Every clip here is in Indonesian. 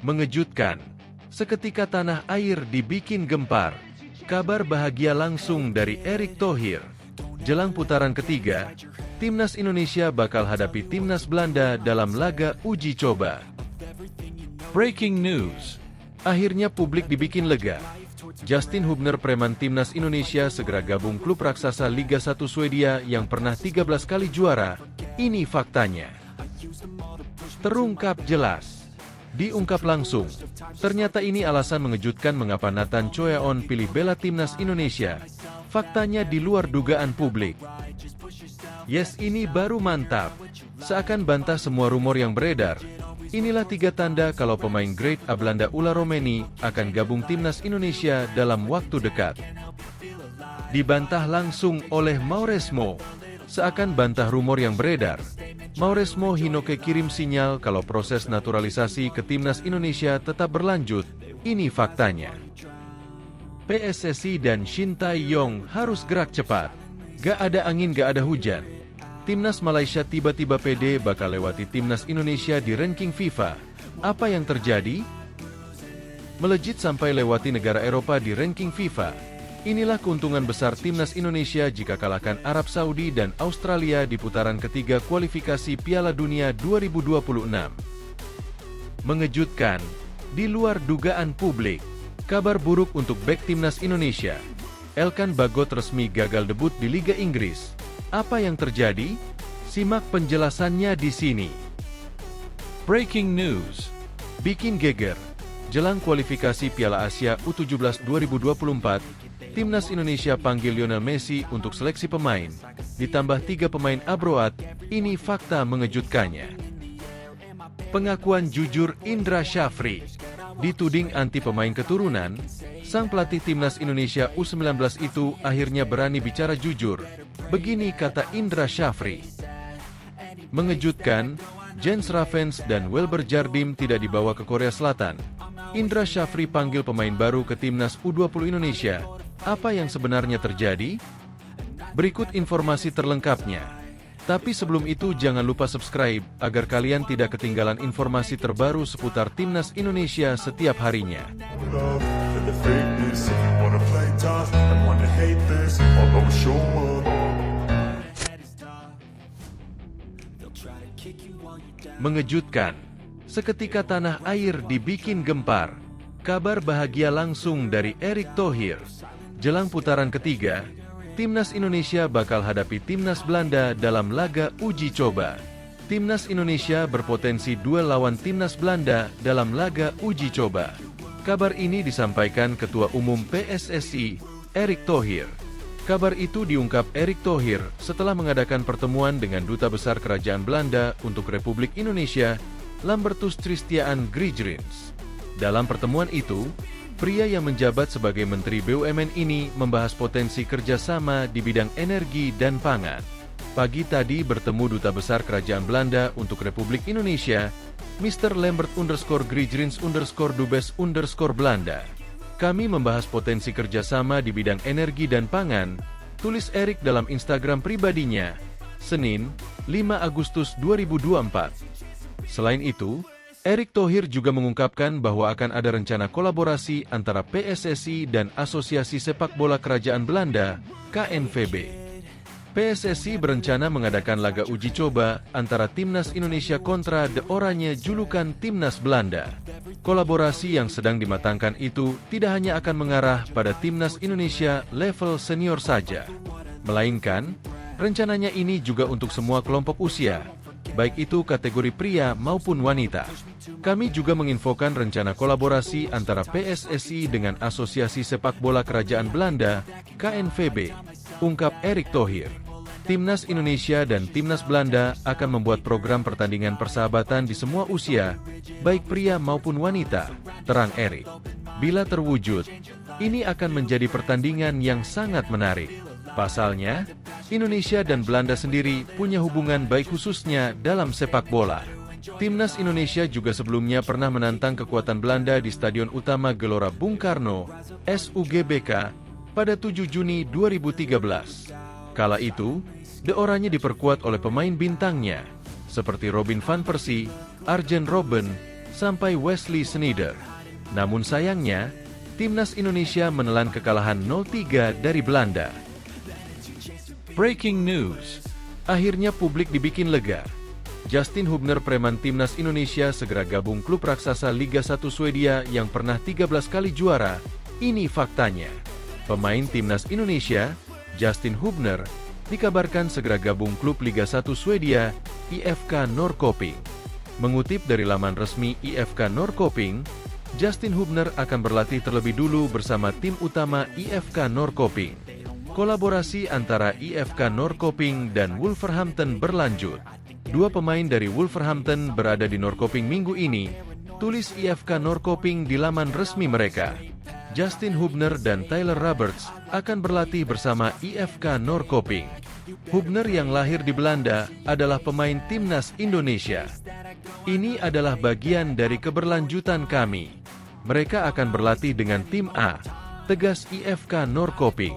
Mengejutkan, seketika tanah air dibikin gempar. Kabar bahagia langsung dari Erick Thohir. Jelang putaran ketiga, Timnas Indonesia bakal hadapi Timnas Belanda dalam laga uji coba. Breaking news. Akhirnya publik dibikin lega. Justin Hubner preman Timnas Indonesia segera gabung klub raksasa Liga 1 Swedia yang pernah 13 kali juara. Ini faktanya. Terungkap jelas. Diungkap langsung. Ternyata ini alasan mengejutkan mengapa Nathan Choeon pilih bela Timnas Indonesia. Faktanya di luar dugaan publik. Yes, ini baru mantap. Seakan bantah semua rumor yang beredar. Inilah 3 tanda kalau pemain Grade A Belanda Ulla Romeni akan gabung Timnas Indonesia dalam waktu dekat. Dibantah langsung oleh Mauresmo. Seakan bantah rumor yang beredar. Mauresmo Hinoke kirim sinyal kalau proses naturalisasi ke Timnas Indonesia tetap berlanjut. Ini faktanya. PSSI dan Shin Tae-yong harus gerak cepat. Gak ada angin, gak ada hujan. Timnas Malaysia tiba-tiba pede bakal lewati Timnas Indonesia di ranking FIFA. Apa yang terjadi? Melejit sampai lewati negara Eropa di ranking FIFA. Inilah keuntungan besar Timnas Indonesia jika kalahkan Arab Saudi dan Australia di putaran ketiga kualifikasi Piala Dunia 2026. Mengejutkan, di luar dugaan publik. Kabar buruk untuk bek Timnas Indonesia. Elkan Bagot resmi gagal debut di Liga Inggris. Apa yang terjadi? Simak penjelasannya di sini. Breaking news. Bikin geger. Jelang kualifikasi Piala Asia U17 2024, Timnas Indonesia panggil Lionel Messi untuk seleksi pemain. Ditambah 3 pemain abroad, ini fakta mengejutkannya. Pengakuan jujur Indra Syafri. Dituding anti pemain keturunan, sang pelatih Timnas Indonesia U19 itu akhirnya berani bicara jujur. Begini kata Indra Syafri. Mengejutkan, Jens Ravens dan Welber Jardim tidak dibawa ke Korea Selatan. Indra Syafri panggil pemain baru ke Timnas U20 Indonesia. Apa yang sebenarnya terjadi? Berikut informasi terlengkapnya. Tapi sebelum itu jangan lupa subscribe, agar kalian tidak ketinggalan informasi terbaru seputar Timnas Indonesia setiap harinya. Mengejutkan, seketika tanah air dibikin gempar. Kabar bahagia langsung dari Erick Thohir. Jelang putaran ketiga, Timnas Indonesia bakal hadapi Timnas Belanda dalam laga uji coba. Timnas Indonesia berpotensi duel lawan Timnas Belanda dalam laga uji coba. Kabar ini disampaikan Ketua Umum PSSI, Erick Thohir. Kabar itu diungkap Erick Thohir setelah mengadakan pertemuan dengan Duta Besar Kerajaan Belanda untuk Republik Indonesia, Lambertus Christian Grijrens. Dalam pertemuan itu, pria yang menjabat sebagai Menteri BUMN ini membahas potensi kerjasama di bidang energi dan pangan. Pagi tadi bertemu Duta Besar Kerajaan Belanda untuk Republik Indonesia, Mr. Lambert_Grijrens_Dubes_Belanda. Kami membahas potensi kerjasama di bidang energi dan pangan, tulis Erick dalam Instagram pribadinya, Senin, 5 Agustus 2024. Selain itu, Erick Thohir juga mengungkapkan bahwa akan ada rencana kolaborasi antara PSSI dan Asosiasi Sepak Bola Kerajaan Belanda, KNVB. PSSI berencana mengadakan laga uji coba antara Timnas Indonesia kontra De Oranje julukan Timnas Belanda. Kolaborasi yang sedang dimatangkan itu tidak hanya akan mengarah pada Timnas Indonesia level senior saja, melainkan rencananya ini juga untuk semua kelompok usia, baik itu kategori pria maupun wanita. Kami juga menginfokan rencana kolaborasi antara PSSI dengan Asosiasi Sepak Bola Kerajaan Belanda, KNVB, ungkap Erick Thohir. Timnas Indonesia dan Timnas Belanda akan membuat program pertandingan persahabatan di semua usia, baik pria maupun wanita, terang Erick. Bila terwujud, ini akan menjadi pertandingan yang sangat menarik. Pasalnya, Indonesia dan Belanda sendiri punya hubungan baik khususnya dalam sepak bola. Timnas Indonesia juga sebelumnya pernah menantang kekuatan Belanda di Stadion Utama Gelora Bung Karno, SUGBK, pada 7 Juni 2013. Kala itu, De Oranje diperkuat oleh pemain bintangnya, seperti Robin van Persie, Arjen Robben, sampai Wesley Sneijder. Namun sayangnya, timnas Indonesia menelan kekalahan 0-3 dari Belanda. Breaking news. Akhirnya publik dibikin lega. Justin Hubner, preman timnas Indonesia, segera gabung klub raksasa Liga 1 Swedia yang pernah 13 kali juara. Ini faktanya. Pemain timnas Indonesia, Justin Hubner, dikabarkan segera gabung klub Liga 1 Swedia, IFK Norrköping. Mengutip dari laman resmi IFK Norrköping, Justin Hubner akan berlatih terlebih dulu bersama tim utama IFK Norrköping. Kolaborasi antara IFK Norrköping dan Wolverhampton berlanjut. Dua pemain dari Wolverhampton berada di Norrköping minggu ini, tulis IFK Norrköping di laman resmi mereka. Justin Hubner dan Tyler Roberts akan berlatih bersama IFK Norrköping. Hubner yang lahir di Belanda adalah pemain timnas Indonesia. Ini adalah bagian dari keberlanjutan kami. Mereka akan berlatih dengan tim A, tegas IFK Norrköping.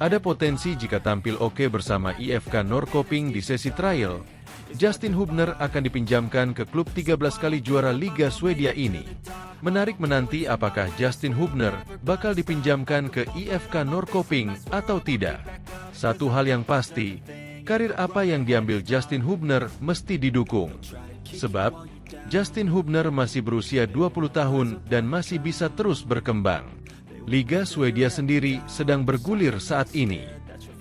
Ada potensi jika tampil oke bersama IFK Norrköping di sesi trial, Justin Hubner akan dipinjamkan ke klub 13 kali juara Liga Swedia ini. Menarik menanti apakah Justin Hubner bakal dipinjamkan ke IFK Norrköping atau tidak. Satu hal yang pasti, karir apa yang diambil Justin Hubner mesti didukung. Sebab, Justin Hubner masih berusia 20 tahun dan masih bisa terus berkembang. Liga Swedia sendiri sedang bergulir saat ini.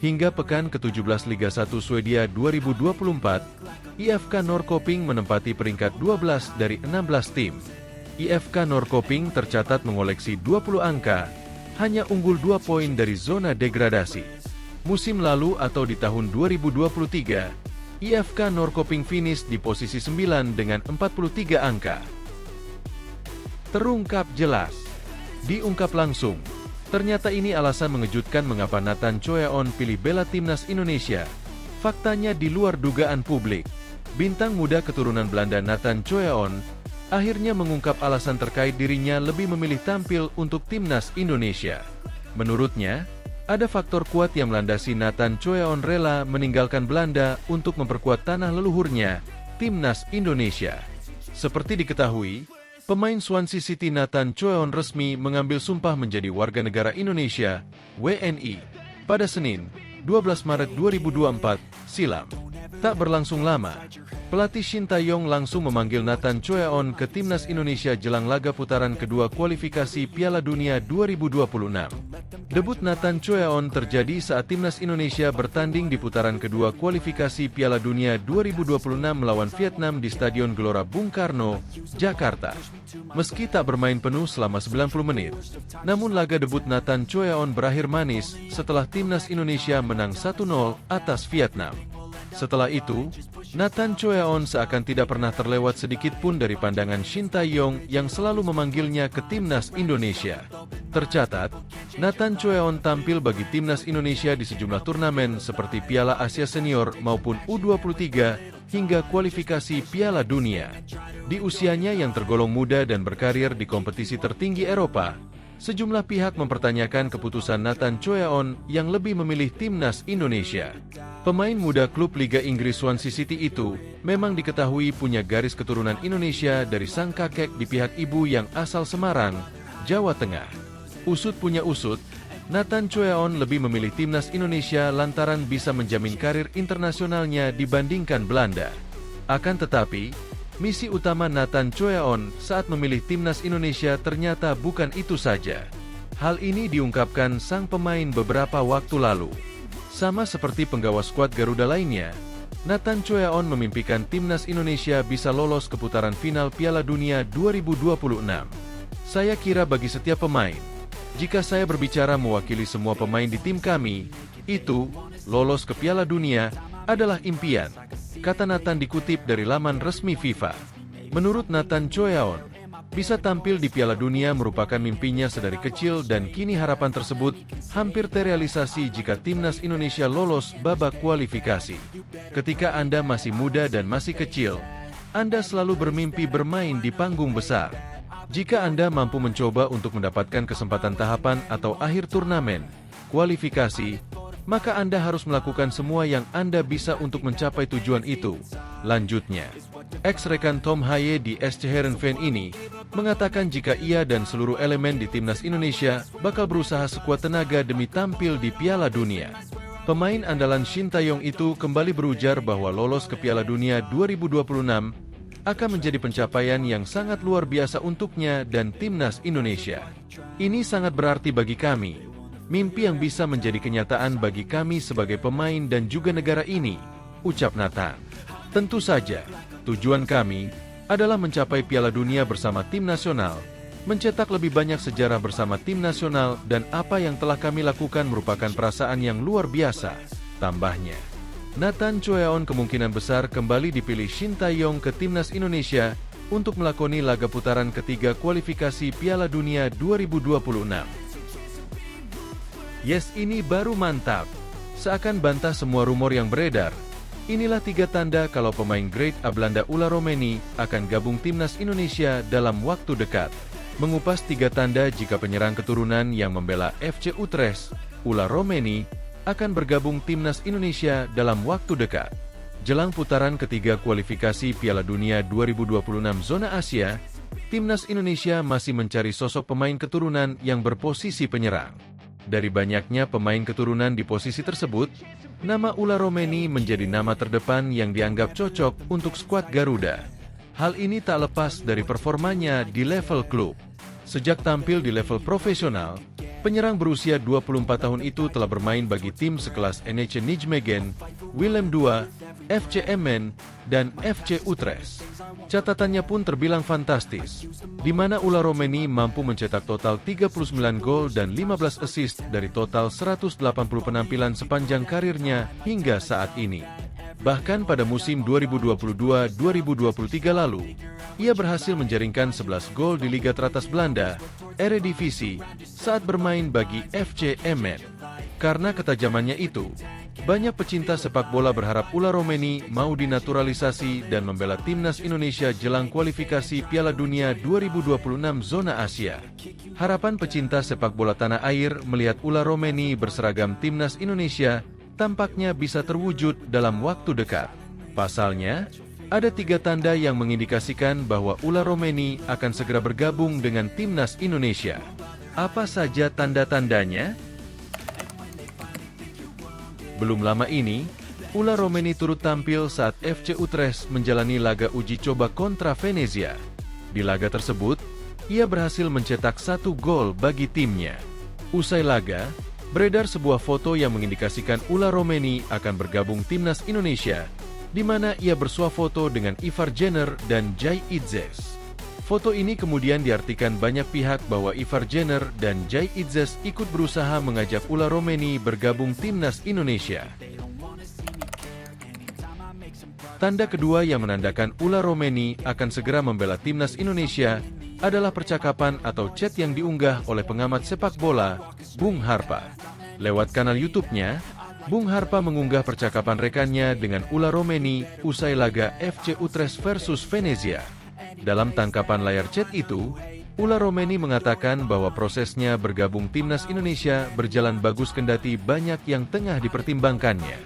Hingga pekan ke-17 Liga 1 Swedia 2024, IFK Norrköping menempati peringkat 12 dari 16 tim. IFK Norrköping tercatat mengoleksi 20 angka, hanya unggul 2 poin dari zona degradasi. Musim lalu atau di tahun 2023, IFK Norrköping finish di posisi 9 dengan 43 angka. Terungkap jelas. Diungkap langsung. Ternyata ini alasan mengejutkan mengapa Nathan Choeon pilih bela timnas Indonesia. Faktanya di luar dugaan publik. Bintang muda keturunan Belanda Nathan Choeon akhirnya mengungkap alasan terkait dirinya lebih memilih tampil untuk timnas Indonesia. Menurutnya, ada faktor kuat yang melandasi Nathan Choeon rela meninggalkan Belanda untuk memperkuat tanah leluhurnya, timnas Indonesia. Seperti diketahui, pemain Swansea City Nathan Choeon resmi mengambil sumpah menjadi warga negara Indonesia, WNI, pada Senin, 12 Maret 2024, silam. Tak berlangsung lama, pelatih Shin Tae-yong langsung memanggil Nathan Choeon ke timnas Indonesia jelang laga putaran kedua kualifikasi Piala Dunia 2026. Debut Nathan Choeon terjadi saat timnas Indonesia bertanding di putaran kedua kualifikasi Piala Dunia 2026 melawan Vietnam di Stadion Gelora Bung Karno, Jakarta. Meski tak bermain penuh selama 90 menit, namun laga debut Nathan Choeon berakhir manis setelah timnas Indonesia menang 1-0 atas Vietnam. Setelah itu, Nathan Choeon seakan tidak pernah terlewat sedikit pun dari pandangan Shin Tae-yong yang selalu memanggilnya ke timnas Indonesia. Tercatat, Nathan Choeon tampil bagi timnas Indonesia di sejumlah turnamen seperti Piala Asia Senior maupun U23 hingga kualifikasi Piala Dunia. Di usianya yang tergolong muda dan berkarir di kompetisi tertinggi Eropa, sejumlah pihak mempertanyakan keputusan Nathan Choeon yang lebih memilih timnas Indonesia. Pemain muda klub Liga Inggris Swansea City itu memang diketahui punya garis keturunan Indonesia dari sang kakek di pihak ibu yang asal Semarang, Jawa Tengah. Usut punya usut, Nathan Choeon lebih memilih timnas Indonesia lantaran bisa menjamin karir internasionalnya dibandingkan Belanda. Akan tetapi, misi utama Nathan Choeon saat memilih timnas Indonesia ternyata bukan itu saja. Hal ini diungkapkan sang pemain beberapa waktu lalu. Sama seperti penggawa skuad Garuda lainnya, Nathan Choeon memimpikan timnas Indonesia bisa lolos ke putaran final Piala Dunia 2026. Saya kira bagi setiap pemain, jika saya berbicara mewakili semua pemain di tim kami, itu, lolos ke Piala Dunia, adalah impian, kata Nathan dikutip dari laman resmi FIFA. Menurut Nathan Choeon, bisa tampil di Piala Dunia merupakan mimpinya sedari kecil dan kini harapan tersebut hampir terrealisasi jika timnas Indonesia lolos babak kualifikasi. Ketika Anda masih muda dan masih kecil, Anda selalu bermimpi bermain di panggung besar. Jika Anda mampu mencoba untuk mendapatkan kesempatan tahapan atau akhir turnamen, kualifikasi, maka Anda harus melakukan semua yang Anda bisa untuk mencapai tujuan itu. Lanjutnya, ex-rekan Tom Haye di SC Heerenveen ini mengatakan jika ia dan seluruh elemen di timnas Indonesia bakal berusaha sekuat tenaga demi tampil di Piala Dunia. Pemain andalan Shin Tae-yong itu kembali berujar bahwa lolos ke Piala Dunia 2026 akan menjadi pencapaian yang sangat luar biasa untuknya dan timnas Indonesia. Ini sangat berarti bagi kami. Mimpi yang bisa menjadi kenyataan bagi kami sebagai pemain dan juga negara ini, ucap Nathan. Tentu saja, tujuan kami adalah mencapai Piala Dunia bersama tim nasional, mencetak lebih banyak sejarah bersama tim nasional, dan apa yang telah kami lakukan merupakan perasaan yang luar biasa, tambahnya. Nathan Choeon kemungkinan besar kembali dipilih Shin Tae-yong ke timnas Indonesia untuk melakoni laga putaran ketiga kualifikasi Piala Dunia 2026. Yes, ini baru mantap. Seakan bantah semua rumor yang beredar. Inilah 3 tanda kalau pemain Grade A Belanda Ola Romeni akan gabung timnas Indonesia dalam waktu dekat. Mengupas 3 tanda jika penyerang keturunan yang membela FC Utrecht, Ola Romeni, akan bergabung timnas Indonesia dalam waktu dekat. Jelang putaran ketiga kualifikasi Piala Dunia 2026 zona Asia, timnas Indonesia masih mencari sosok pemain keturunan yang berposisi penyerang. Dari banyaknya pemain keturunan di posisi tersebut, nama Ola Romeni menjadi nama terdepan yang dianggap cocok untuk skuad Garuda. Hal ini tak lepas dari performanya di level klub. Sejak tampil di level profesional, penyerang berusia 24 tahun itu telah bermain bagi tim sekelas NEC Nijmegen, Willem II, FC Emmen, dan FC Utrecht. Catatannya pun terbilang fantastis, di mana Ola Romeni mampu mencetak total 39 gol dan 15 assist dari total 180 penampilan sepanjang karirnya hingga saat ini. Bahkan pada musim 2022-2023 lalu, ia berhasil menjaringkan 11 gol di Liga Teratas Belanda, Eredivisie, saat bermain bagi FC Emmen. Karena ketajamannya itu, banyak pecinta sepak bola berharap Ola Romeni mau dinaturalisasi dan membela timnas Indonesia jelang kualifikasi Piala Dunia 2026 zona Asia. Harapan pecinta sepak bola tanah air melihat Ola Romeni berseragam timnas Indonesia tampaknya bisa terwujud dalam waktu dekat. Pasalnya, ada 3 tanda yang mengindikasikan bahwa Ola Romeni akan segera bergabung dengan timnas Indonesia. Apa saja tanda-tandanya? Belum lama ini, Ola Romeni turut tampil saat FC Utrecht menjalani laga uji coba kontra Venezia. Di laga tersebut, ia berhasil mencetak 1 gol bagi timnya. Usai laga, beredar sebuah foto yang mengindikasikan Ola Romeni akan bergabung timnas Indonesia, di mana ia bersuah foto dengan Ivar Jenner dan Jai Itzes. Foto ini kemudian diartikan banyak pihak bahwa Ivar Jenner dan Jai Itzes ikut berusaha mengajak Ola Romeni bergabung timnas Indonesia. Tanda kedua yang menandakan Ola Romeni akan segera membela timnas Indonesia adalah percakapan atau chat yang diunggah oleh pengamat sepak bola, Bung Harpa. Lewat kanal YouTube-nya, Bung Harpa mengunggah percakapan rekannya dengan Ola Romeni usai laga FC Utrecht versus Venezia. Dalam tangkapan layar chat itu, Ola Romeni mengatakan bahwa prosesnya bergabung timnas Indonesia berjalan bagus kendati banyak yang tengah dipertimbangkannya.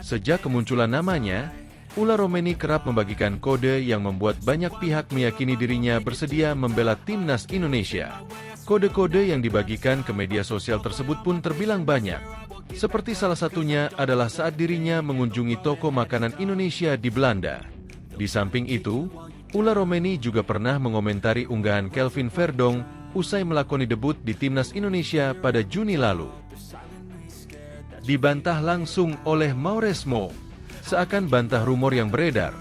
Sejak kemunculan namanya, Ola Romeni kerap membagikan kode yang membuat banyak pihak meyakini dirinya bersedia membela timnas Indonesia. Kode-kode yang dibagikan ke media sosial tersebut pun terbilang banyak. Seperti salah satunya adalah saat dirinya mengunjungi toko makanan Indonesia di Belanda. Di samping itu, Ola Romeni juga pernah mengomentari unggahan Kelvin Verdong usai melakoni debut di timnas Indonesia pada Juni lalu. Dibantah langsung oleh Mauresmo. Seakan bantah rumor yang beredar,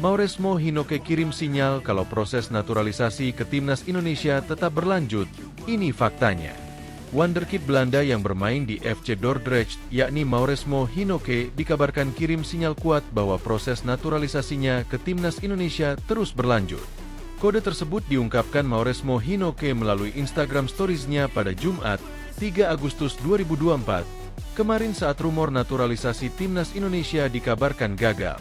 Mauresmo Hinoke kirim sinyal kalau proses naturalisasi ke timnas Indonesia tetap berlanjut. Ini faktanya. Wonderkid Belanda yang bermain di FC Dordrecht, yakni Mauresmo Hinoke, dikabarkan kirim sinyal kuat bahwa proses naturalisasinya ke timnas Indonesia terus berlanjut. Kode tersebut diungkapkan Mauresmo Hinoke melalui Instagram Stories-nya pada Jumat, 3 Agustus 2024, kemarin saat rumor naturalisasi timnas Indonesia dikabarkan gagal.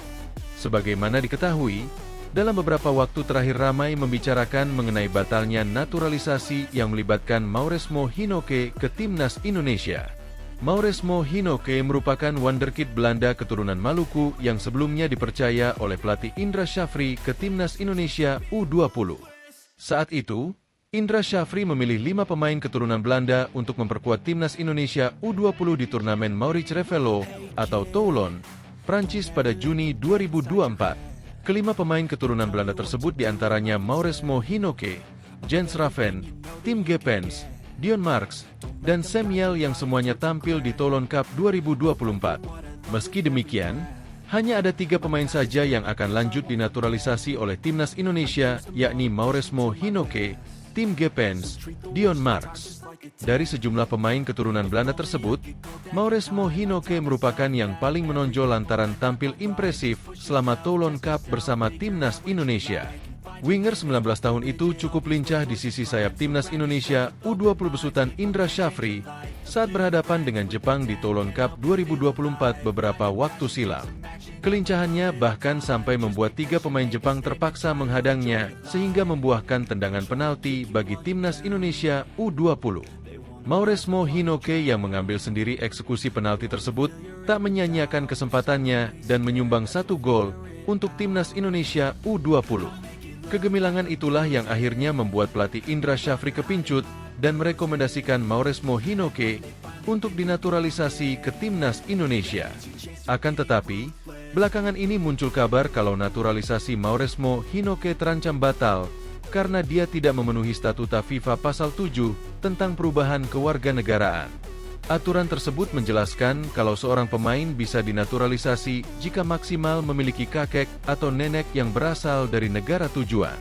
Sebagaimana diketahui, dalam beberapa waktu terakhir ramai membicarakan mengenai batalnya naturalisasi yang melibatkan Mauresmo Hinoke ke timnas Indonesia. Mauresmo Hinoke merupakan wonderkid Belanda keturunan Maluku yang sebelumnya dipercaya oleh pelatih Indra Syafri ke timnas Indonesia U20. Saat itu, Indra Syafri memilih 5 pemain keturunan Belanda untuk memperkuat timnas Indonesia U20 di turnamen Maurits Revelo atau Toulon, Prancis pada Juni 2024. Kelima pemain keturunan Belanda tersebut diantaranya Mauresmo Hinoke, Jens Raven, Tim Gepens, Dion Marks, dan Samuel yang semuanya tampil di Toulon Cup 2024. Meski demikian, hanya ada 3 pemain saja yang akan lanjut dinaturalisasi oleh timnas Indonesia, yakni Mauresmo Hinoke, Tim Gepens, Dion Marks. Dari sejumlah pemain keturunan Belanda tersebut, Mauresmo Hinoke merupakan yang paling menonjol lantaran tampil impresif selama Toulon Cup bersama timnas Indonesia. Winger 19 tahun itu cukup lincah di sisi sayap timnas Indonesia U20 besutan Indra Syafri saat berhadapan dengan Jepang di Toulon Cup 2024 beberapa waktu silam. Kelincahannya bahkan sampai membuat 3 pemain Jepang terpaksa menghadangnya sehingga membuahkan tendangan penalti bagi timnas Indonesia U20. Mauresmo Hinoke yang mengambil sendiri eksekusi penalti tersebut tak menyia-nyiakan kesempatannya dan menyumbang 1 gol untuk timnas Indonesia U20. Kegemilangan itulah yang akhirnya membuat pelatih Indra Syafri kepincut dan merekomendasikan Mauresmo Hinoke untuk dinaturalisasi ke timnas Indonesia. Akan tetapi, belakangan ini muncul kabar kalau naturalisasi Mauresmo Hinoke terancam batal karena dia tidak memenuhi statuta FIFA Pasal 7 tentang perubahan kewarganegaraan. Aturan tersebut menjelaskan kalau seorang pemain bisa dinaturalisasi jika maksimal memiliki kakek atau nenek yang berasal dari negara tujuan.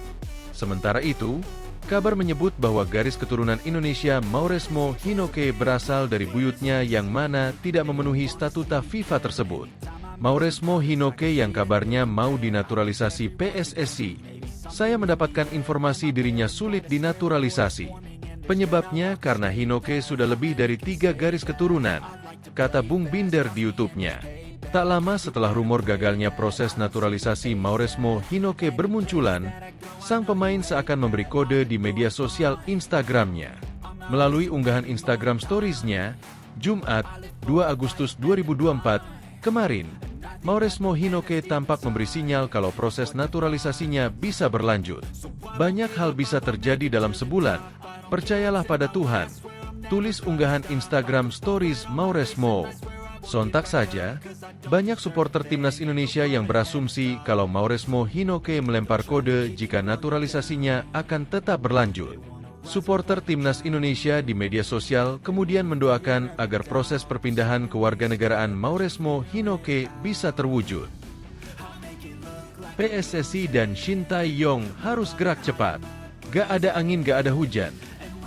Sementara itu, kabar menyebut bahwa garis keturunan Indonesia Mauresmo Hinoke berasal dari buyutnya yang mana tidak memenuhi statuta FIFA tersebut. Mauresmo Hinoke yang kabarnya mau dinaturalisasi PSSI. Saya mendapatkan informasi dirinya sulit dinaturalisasi. Penyebabnya karena Hinoke sudah lebih dari 3 garis keturunan, kata Bung Binder di YouTube-nya. Tak lama setelah rumor gagalnya proses naturalisasi Mauresmo Hinoke bermunculan, sang pemain seakan memberi kode di media sosial Instagram-nya. Melalui unggahan Instagram Stories-nya, Jumat, 2 Agustus 2024, kemarin, Mauresmo Hinoke tampak memberi sinyal kalau proses naturalisasinya bisa berlanjut. Banyak hal bisa terjadi dalam sebulan, percayalah pada Tuhan, tulis unggahan Instagram Stories Mauresmo. Sontak saja, banyak supporter timnas Indonesia yang berasumsi kalau Mauresmo Hinoke melempar kode jika naturalisasinya akan tetap berlanjut. Supporter timnas Indonesia di media sosial kemudian mendoakan agar proses perpindahan kewarganegaraan Mauresmo Hinoke bisa terwujud. PSSI dan Shin Tae-yong harus gerak cepat. Gak ada angin, gak ada hujan.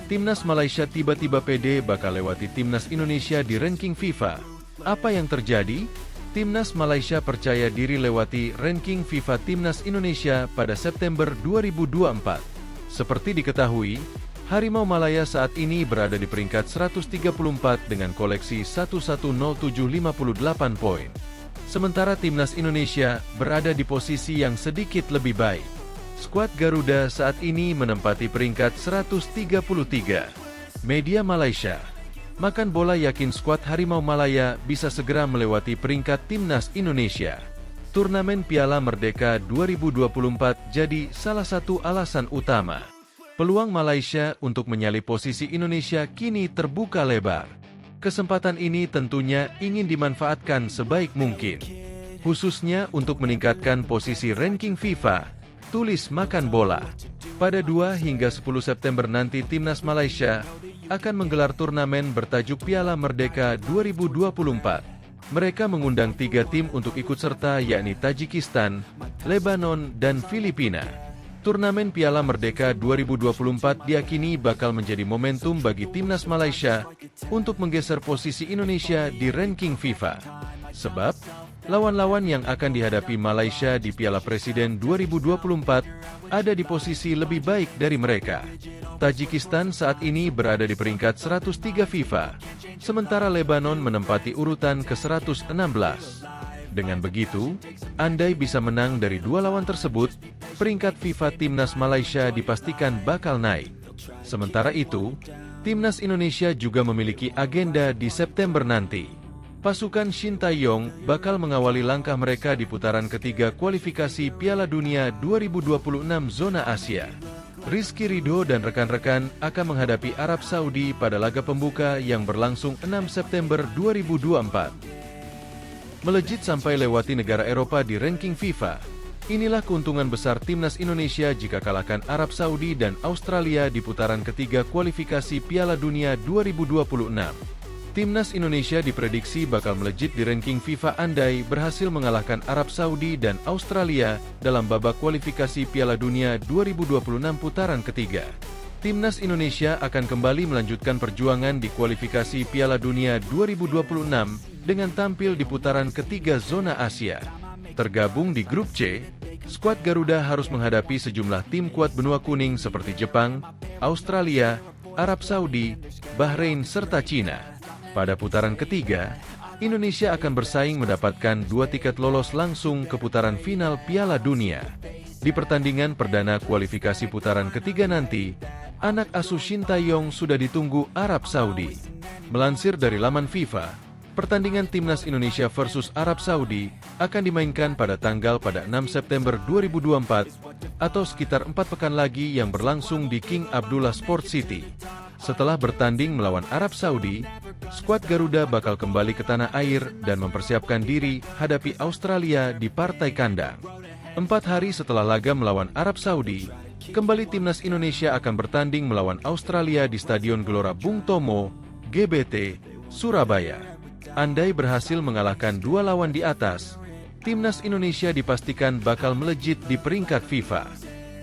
Timnas Malaysia tiba-tiba pede bakal lewati timnas Indonesia di ranking FIFA. Apa yang terjadi? Timnas Malaysia percaya diri lewati ranking FIFA Timnas Indonesia pada September 2024. Seperti diketahui, Harimau Malaya saat ini berada di peringkat 134 dengan koleksi 110.758 poin. Sementara Timnas Indonesia berada di posisi yang sedikit lebih baik. Skuad Garuda saat ini menempati peringkat 133. Media Malaysia, Makan Bola yakin skuad Harimau Malaya bisa segera melewati peringkat Timnas Indonesia. Turnamen Piala Merdeka 2024 jadi salah satu alasan utama. Peluang Malaysia untuk menyalip posisi Indonesia kini terbuka lebar. Kesempatan ini tentunya ingin dimanfaatkan sebaik mungkin, khususnya untuk meningkatkan posisi ranking FIFA, tulis Makan Bola. Pada 2 hingga 10 September nanti Timnas Malaysia akan menggelar turnamen bertajuk Piala Merdeka 2024. Mereka mengundang 3 tim untuk ikut serta yakni Tajikistan, Lebanon, dan Filipina. Turnamen Piala Merdeka 2024 diyakini bakal menjadi momentum bagi Timnas Malaysia untuk menggeser posisi Indonesia di ranking FIFA. Sebab, lawan-lawan yang akan dihadapi Malaysia di Piala Presiden 2024 ada di posisi lebih baik dari mereka. Tajikistan saat ini berada di peringkat 103 FIFA, sementara Lebanon menempati urutan ke-116. Dengan begitu, andai bisa menang dari dua lawan tersebut, peringkat FIFA Timnas Malaysia dipastikan bakal naik. Sementara itu, Timnas Indonesia juga memiliki agenda di September nanti. Pasukan Shin Tae-yong bakal mengawali langkah mereka di putaran ketiga kualifikasi Piala Dunia 2026 zona Asia. Rizky Ridho dan rekan-rekan akan menghadapi Arab Saudi pada laga pembuka yang berlangsung 6 September 2024. Melejit sampai lewati negara Eropa di ranking FIFA, inilah keuntungan besar Timnas Indonesia jika kalahkan Arab Saudi dan Australia di putaran ketiga kualifikasi Piala Dunia 2026. Timnas Indonesia diprediksi bakal melejit di ranking FIFA andai berhasil mengalahkan Arab Saudi dan Australia dalam babak kualifikasi Piala Dunia 2026 putaran ketiga. Timnas Indonesia akan kembali melanjutkan perjuangan di kualifikasi Piala Dunia 2026 dengan tampil di putaran ketiga zona Asia. Tergabung di grup C, skuad Garuda harus menghadapi sejumlah tim kuat benua kuning seperti Jepang, Australia, Arab Saudi, Bahrain serta Cina. Pada putaran ketiga, Indonesia akan bersaing mendapatkan 2 tiket lolos langsung ke putaran final Piala Dunia. Di pertandingan perdana kualifikasi putaran ketiga nanti, anak asuh Shin Tae-yong sudah ditunggu Arab Saudi. Melansir dari laman FIFA, pertandingan Timnas Indonesia versus Arab Saudi akan dimainkan pada 6 September 2024 atau sekitar 4 pekan lagi yang berlangsung di King Abdullah Sport City. Setelah bertanding melawan Arab Saudi, skuad Garuda bakal kembali ke tanah air dan mempersiapkan diri hadapi Australia di partai kandang. 4 hari setelah laga melawan Arab Saudi, kembali Timnas Indonesia akan bertanding melawan Australia di Stadion Gelora Bung Tomo, GBT, Surabaya. Andai berhasil mengalahkan 2 lawan di atas, Timnas Indonesia dipastikan bakal melejit di peringkat FIFA.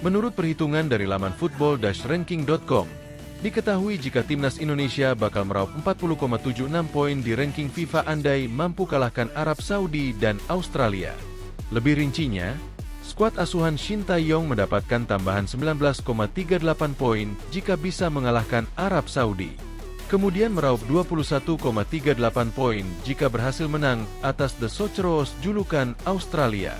Menurut perhitungan dari laman football-ranking.com, diketahui jika Timnas Indonesia bakal meraup 40,76 poin di ranking FIFA andai mampu kalahkan Arab Saudi dan Australia. Lebih rincinya, skuad asuhan Shin Tae-yong mendapatkan tambahan 19,38 poin jika bisa mengalahkan Arab Saudi. Kemudian meraup 21,38 poin jika berhasil menang atas The Socceroos julukan Australia.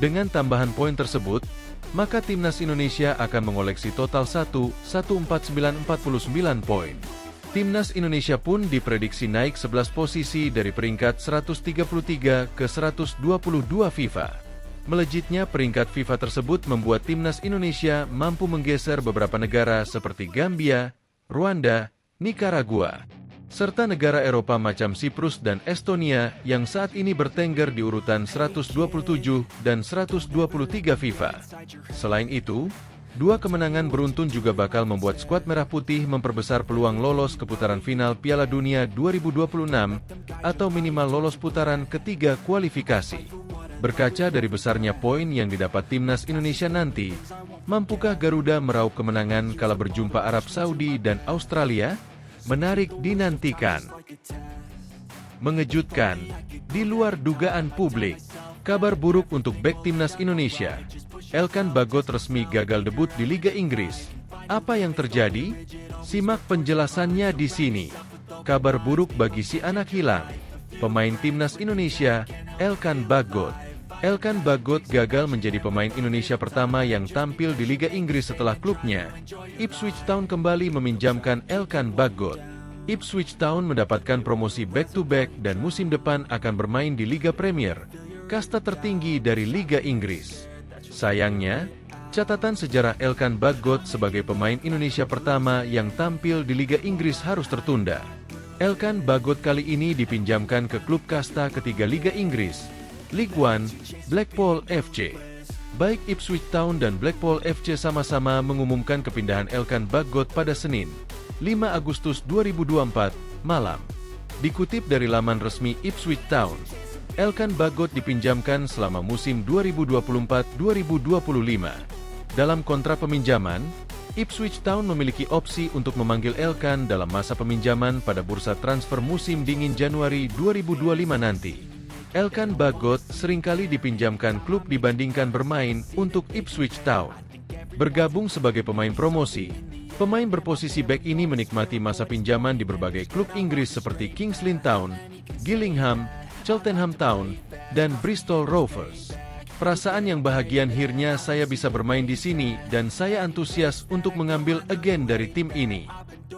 Dengan tambahan poin tersebut, maka Timnas Indonesia akan mengoleksi total 1,14949 poin. Timnas Indonesia pun diprediksi naik 11 posisi dari peringkat 133 ke 122 FIFA. Melejitnya peringkat FIFA tersebut membuat Timnas Indonesia mampu menggeser beberapa negara seperti Gambia, Rwanda, Nicaragua, serta negara Eropa macam Siprus dan Estonia yang saat ini bertengger di urutan 127 dan 123 FIFA. Selain itu, 2 kemenangan beruntun juga bakal membuat skuad Merah Putih memperbesar peluang lolos ke putaran final Piala Dunia 2026 atau minimal lolos putaran ketiga kualifikasi. Berkaca dari besarnya poin yang didapat Timnas Indonesia nanti, mampukah Garuda meraup kemenangan kala berjumpa Arab Saudi dan Australia? Menarik dinantikan. Mengejutkan, di luar dugaan publik. Kabar buruk untuk bek Timnas Indonesia. Elkan Bagot resmi gagal debut di Liga Inggris. Apa yang terjadi? Simak penjelasannya di sini. Kabar buruk bagi si anak hilang. Pemain Timnas Indonesia, Elkan Bagot. Elkan Bagot gagal menjadi pemain Indonesia pertama yang tampil di Liga Inggris setelah klubnya, Ipswich Town, kembali meminjamkan Elkan Bagot. Ipswich Town mendapatkan promosi back-to-back dan musim depan akan bermain di Liga Premier, kasta tertinggi dari Liga Inggris. Sayangnya, catatan sejarah Elkan Bagot sebagai pemain Indonesia pertama yang tampil di Liga Inggris harus tertunda. Elkan Bagot kali ini dipinjamkan ke klub kasta ketiga Liga Inggris, League One, Blackpool FC. Baik Ipswich Town dan Blackpool FC sama-sama mengumumkan kepindahan Elkan Bagot pada Senin, 5 Agustus 2024, malam. Dikutip dari laman resmi Ipswich Town, Elkan Bagot dipinjamkan selama musim 2024-2025. Dalam kontrak peminjaman, Ipswich Town memiliki opsi untuk memanggil Elkan dalam masa peminjaman pada bursa transfer musim dingin Januari 2025 nanti. Elkan Bagot seringkali dipinjamkan klub dibandingkan bermain untuk Ipswich Town. Bergabung sebagai pemain promosi, pemain berposisi bek ini menikmati masa pinjaman di berbagai klub Inggris seperti Kings Lynn Town, Gillingham, Cheltenham Town, dan Bristol Rovers. Perasaan yang bahagia akhirnya saya bisa bermain di sini dan saya antusias untuk mengambil agen dari tim ini.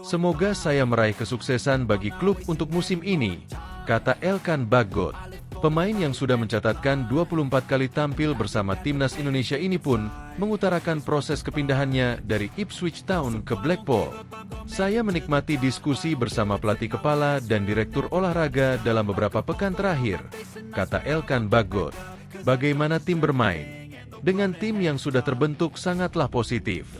Semoga saya meraih kesuksesan bagi klub untuk musim ini, kata Elkan Bagot. Pemain yang sudah mencatatkan 24 kali tampil bersama timnas Indonesia ini pun mengutarakan proses kepindahannya dari Ipswich Town ke Blackpool. Saya menikmati diskusi bersama pelatih kepala dan direktur olahraga dalam beberapa pekan terakhir, kata Elkan Bagot. Bagaimana tim bermain? Dengan tim yang sudah terbentuk sangatlah positif.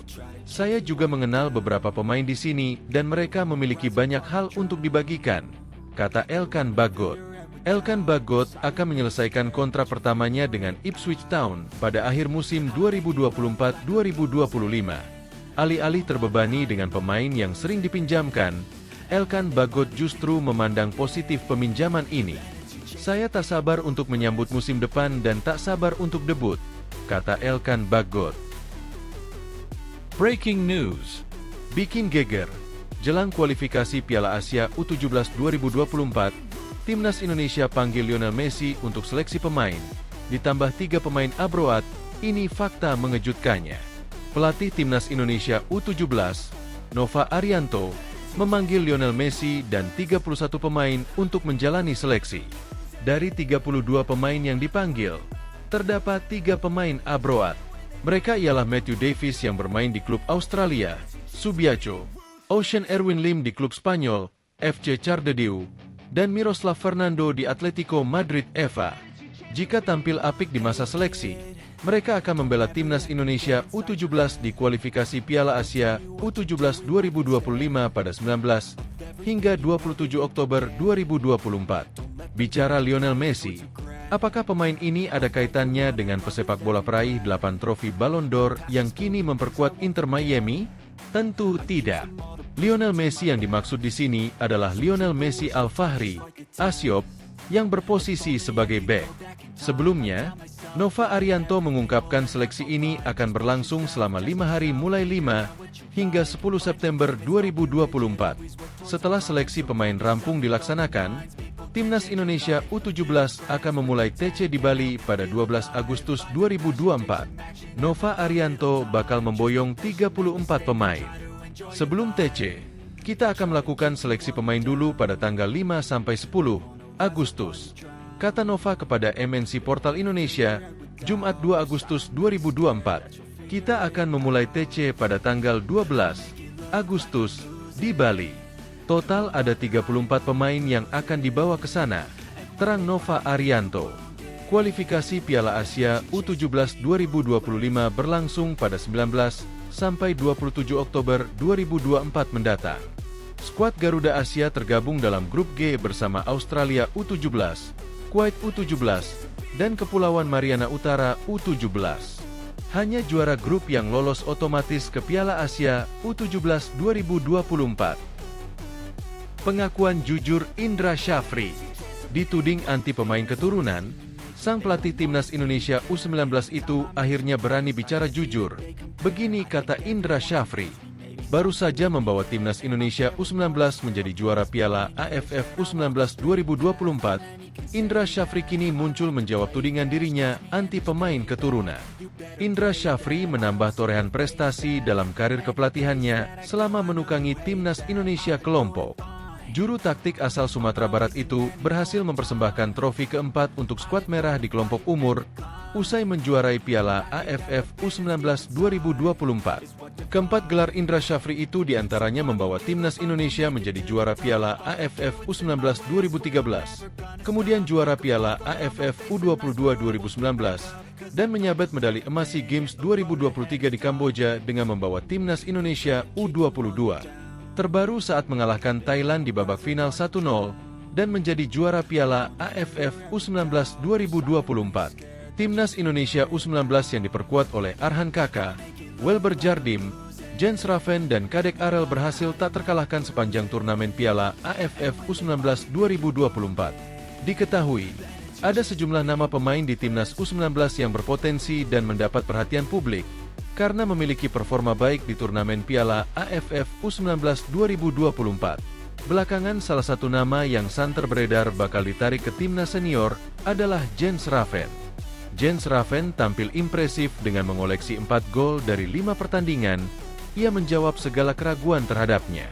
Saya juga mengenal beberapa pemain di sini dan mereka memiliki banyak hal untuk dibagikan, kata Elkan Bagot. Elkan Bagot akan menyelesaikan kontrak pertamanya dengan Ipswich Town pada akhir musim 2024-2025. Alih-alih terbebani dengan pemain yang sering dipinjamkan, Elkan Bagot justru memandang positif peminjaman ini. Saya tak sabar untuk menyambut musim depan dan tak sabar untuk debut, kata Elkan Bagot. Breaking news. Bikin geger. Jelang kualifikasi Piala Asia U17 2024, Timnas Indonesia panggil Lionel Messi untuk seleksi pemain. Ditambah 3 pemain abroad, ini fakta mengejutkannya. Pelatih Timnas Indonesia U17, Nova Arianto, memanggil Lionel Messi dan 31 pemain untuk menjalani seleksi. Dari 32 pemain yang dipanggil, terdapat 3 pemain abroad. Mereka ialah Matthew Davies yang bermain di klub Australia, Subiaco, Ocean Erwin Lim di klub Spanyol, FC Cardedeu, dan Miroslav Fernando di Atletico Madrid EVA. Jika tampil apik di masa seleksi, mereka akan membela Timnas Indonesia U17 di kualifikasi Piala Asia U17 2025 pada 19 hingga 27 Oktober 2024. Bicara Lionel Messi, apakah pemain ini ada kaitannya dengan pesepak bola peraih 8 trofi Ballon d'Or yang kini memperkuat Inter Miami? Tentu tidak. Lionel Messi yang dimaksud di sini adalah Lionel Messi Al-Fahri, Asiop, yang berposisi sebagai bek. Sebelumnya, Nova Arianto mengungkapkan seleksi ini akan berlangsung selama 5 hari mulai 5 hingga 10 September 2024. Setelah seleksi pemain rampung dilaksanakan, Timnas Indonesia U17 akan memulai TC di Bali pada 12 Agustus 2024. Nova Arianto bakal memboyong 34 pemain. Sebelum TC, kita akan melakukan seleksi pemain dulu pada tanggal 5-10 Agustus, kata Nova kepada MNC Portal Indonesia, Jumat 2 Agustus 2024. Kita akan memulai TC pada tanggal 12 Agustus di Bali. Total ada 34 pemain yang akan dibawa ke sana, terang Nova Arianto. Kualifikasi Piala Asia U17 2025 berlangsung pada 19 sampai 27 Oktober 2024 mendatang. Skuad Garuda Asia tergabung dalam grup G bersama Australia U17, Kuwait U17, dan Kepulauan Mariana Utara U17. Hanya juara grup yang lolos otomatis ke Piala Asia U17 2024. Pengakuan jujur Indra Syafri. Dituding anti pemain keturunan, sang pelatih Timnas Indonesia U19 itu akhirnya berani bicara jujur. Begini kata Indra Syafri, baru saja membawa Timnas Indonesia U19 menjadi juara Piala AFF U19 2024, Indra Syafri kini muncul menjawab tudingan dirinya anti pemain keturunan. Indra Syafri menambah torehan prestasi dalam karir kepelatihannya selama menukangi Timnas Indonesia kelompok. Juru taktik asal Sumatera Barat itu berhasil mempersembahkan trofi keempat untuk skuad merah di kelompok umur, usai menjuarai Piala AFF U19 2024. Keempat gelar Indra Syafri itu diantaranya membawa Timnas Indonesia menjadi juara Piala AFF U19 2013, kemudian juara Piala AFF U22 2019, dan menyabet medali emas SEA Games 2023 di Kamboja dengan membawa Timnas Indonesia U22. Terbaru saat mengalahkan Thailand di babak final 1-0 dan menjadi juara Piala AFF U19 2024. Timnas Indonesia U19 yang diperkuat oleh Arhan Kaka, Welber Jardim, Jens Raven dan Kadek Arel berhasil tak terkalahkan sepanjang turnamen Piala AFF U19 2024. Diketahui, ada sejumlah nama pemain di Timnas U19 yang berpotensi dan mendapat perhatian publik karena memiliki performa baik di turnamen Piala AFF U19 2024. Belakangan salah satu nama yang santer beredar bakal ditarik ke timnas senior adalah Jens Raven. Jens Raven tampil impresif dengan mengoleksi 4 gol dari 5 pertandingan. Ia menjawab segala keraguan terhadapnya.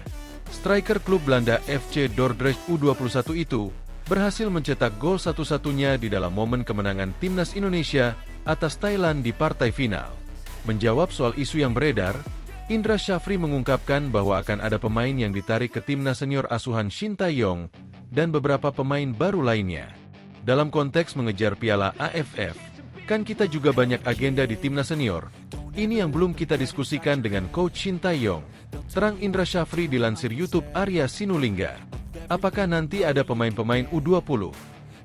Striker klub Belanda FC Dordrecht U21 itu berhasil mencetak gol satu-satunya di dalam momen kemenangan timnas Indonesia atas Thailand di partai final. Menjawab soal isu yang beredar, Indra Syafri mengungkapkan bahwa akan ada pemain yang ditarik ke timnas senior asuhan Shin Tae-yong dan beberapa pemain baru lainnya. Dalam konteks mengejar piala AFF, kan kita juga banyak agenda di timnas senior. Ini yang belum kita diskusikan dengan Coach Shin Tae-yong. Terang Indra Syafri dilansir YouTube Arya Sinulinga. Apakah nanti ada pemain-pemain U20?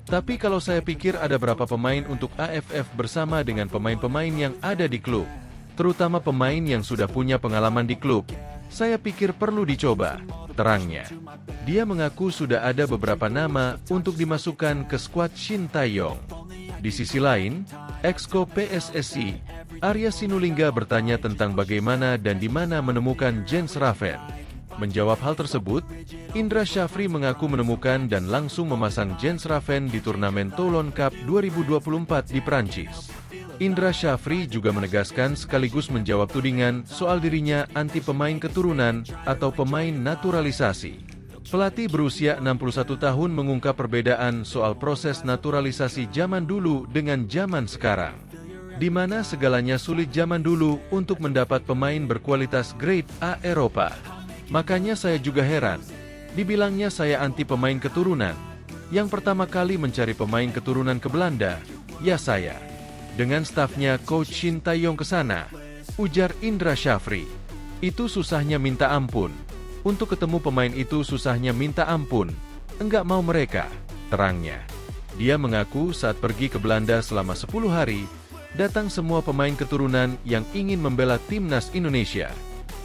Tapi kalau saya pikir ada berapa pemain untuk AFF bersama dengan pemain-pemain yang ada di klub. Terutama pemain yang sudah punya pengalaman di klub, saya pikir perlu dicoba, terangnya. Dia mengaku sudah ada beberapa nama untuk dimasukkan ke skuad Shin Tae-yong. Di sisi lain, Exco PSSI, Arya Sinulinga bertanya tentang bagaimana dan di mana menemukan Jens Raven. Menjawab hal tersebut, Indra Syafri mengaku menemukan dan langsung memasang Jens Raven di turnamen Toulon Cup 2024 di Prancis. Indra Syafri juga menegaskan sekaligus menjawab tudingan soal dirinya anti pemain keturunan atau pemain naturalisasi. Pelatih berusia 61 tahun mengungkap perbedaan soal proses naturalisasi zaman dulu dengan zaman sekarang. Di mana segalanya sulit zaman dulu untuk mendapat pemain berkualitas grade A Eropa. Makanya saya juga heran, dibilangnya saya anti pemain keturunan. Yang pertama kali mencari pemain keturunan ke Belanda, ya saya. Dengan stafnya Coach Shin Tae-yong ke sana, ujar Indra Syafri. Itu susahnya minta ampun. Untuk ketemu pemain itu susahnya minta ampun. Enggak mau mereka, terangnya. Dia mengaku saat pergi ke Belanda selama 10 hari, datang semua pemain keturunan yang ingin membela timnas Indonesia.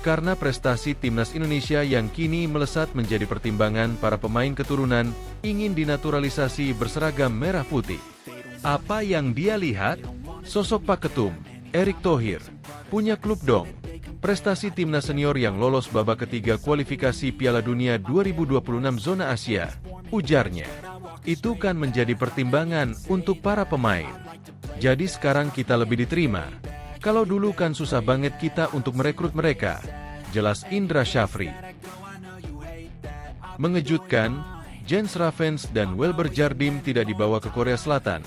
Karena prestasi timnas Indonesia yang kini melesat menjadi pertimbangan para pemain keturunan ingin dinaturalisasi berseragam merah putih. Apa yang dia lihat? Sosok Pak Ketum, Erick Thohir, punya klub dong. Prestasi timnas senior yang lolos babak ketiga kualifikasi Piala Dunia 2026 zona Asia, ujarnya. Itu kan menjadi pertimbangan untuk para pemain. Jadi sekarang kita lebih diterima. Kalau dulu kan susah banget kita untuk merekrut mereka, jelas Indra Syafri. Mengejutkan, Jens Raven dan Welber Jardim tidak dibawa ke Korea Selatan.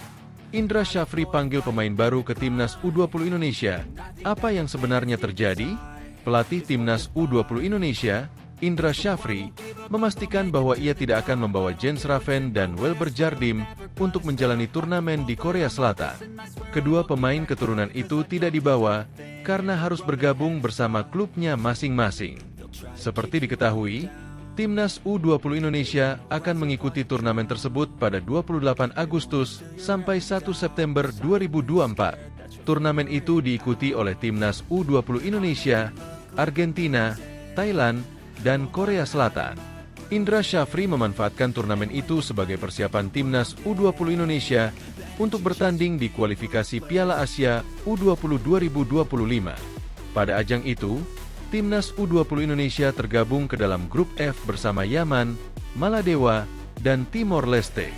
Indra Syafri panggil pemain baru ke timnas U20 Indonesia. Apa yang sebenarnya terjadi? Pelatih timnas U20 Indonesia, Indra Syafri, memastikan bahwa ia tidak akan membawa Jens Raven dan Welber Jardim untuk menjalani turnamen di Korea Selatan. Kedua pemain keturunan itu tidak dibawa karena harus bergabung bersama klubnya masing-masing. Seperti diketahui, Timnas U20 Indonesia akan mengikuti turnamen tersebut pada 28 Agustus sampai 1 September 2024. Turnamen itu diikuti oleh Timnas U20 Indonesia, Argentina, Thailand, dan Korea Selatan. Indra Syafri memanfaatkan turnamen itu sebagai persiapan Timnas U20 Indonesia untuk bertanding di kualifikasi Piala Asia U20 2025. Pada ajang itu, Timnas U20 Indonesia tergabung ke dalam grup F bersama Yaman, Maladewa, dan Timor Leste.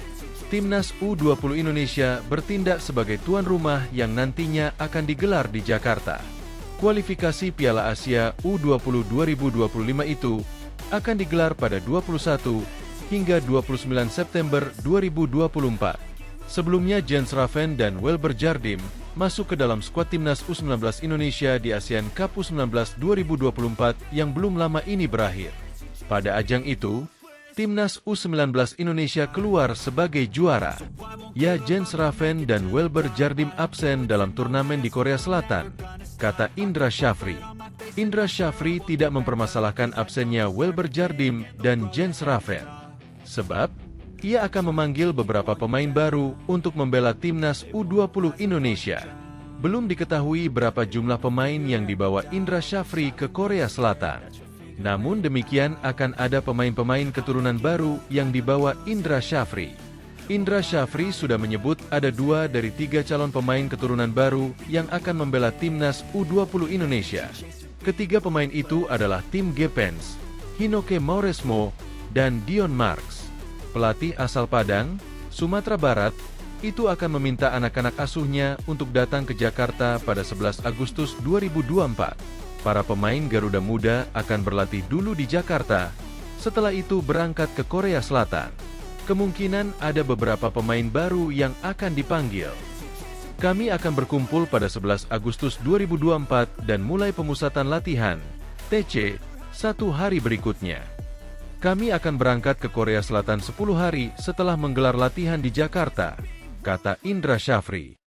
Timnas U20 Indonesia bertindak sebagai tuan rumah yang nantinya akan digelar di Jakarta. Kualifikasi Piala Asia U20 2025 itu akan digelar pada 21 hingga 29 September 2024. Sebelumnya Jens Raven dan Welber Jardim masuk ke dalam skuad timnas U19 Indonesia di ASEAN Cup U19 2024 yang belum lama ini berakhir. Pada ajang itu, timnas U19 Indonesia keluar sebagai juara. Ya, Jens Raven dan Welber Jardim absen dalam turnamen di Korea Selatan, kata Indra Syafri. Indra Syafri tidak mempermasalahkan absennya Welber Jardim dan Jens Raven. Sebab, ia akan memanggil beberapa pemain baru untuk membela timnas U20 Indonesia. Belum diketahui berapa jumlah pemain yang dibawa Indra Syafri ke Korea Selatan. Namun demikian akan ada pemain-pemain keturunan baru yang dibawa Indra Syafri. Indra Syafri sudah menyebut ada 2 dari 3 calon pemain keturunan baru yang akan membela timnas U20 Indonesia. Ketiga pemain itu adalah Tim Gepens, Hinoke Mauresmo, dan Dion Marks, pelatih asal Padang, Sumatera Barat, itu akan meminta anak-anak asuhnya untuk datang ke Jakarta pada 11 Agustus 2024. Para pemain Garuda Muda akan berlatih dulu di Jakarta, setelah itu berangkat ke Korea Selatan. Kemungkinan ada beberapa pemain baru yang akan dipanggil. Kami akan berkumpul pada 11 Agustus 2024 dan mulai pemusatan latihan, TC, 1 hari berikutnya. Kami akan berangkat ke Korea Selatan 10 hari setelah menggelar latihan di Jakarta, kata Indra Syafri.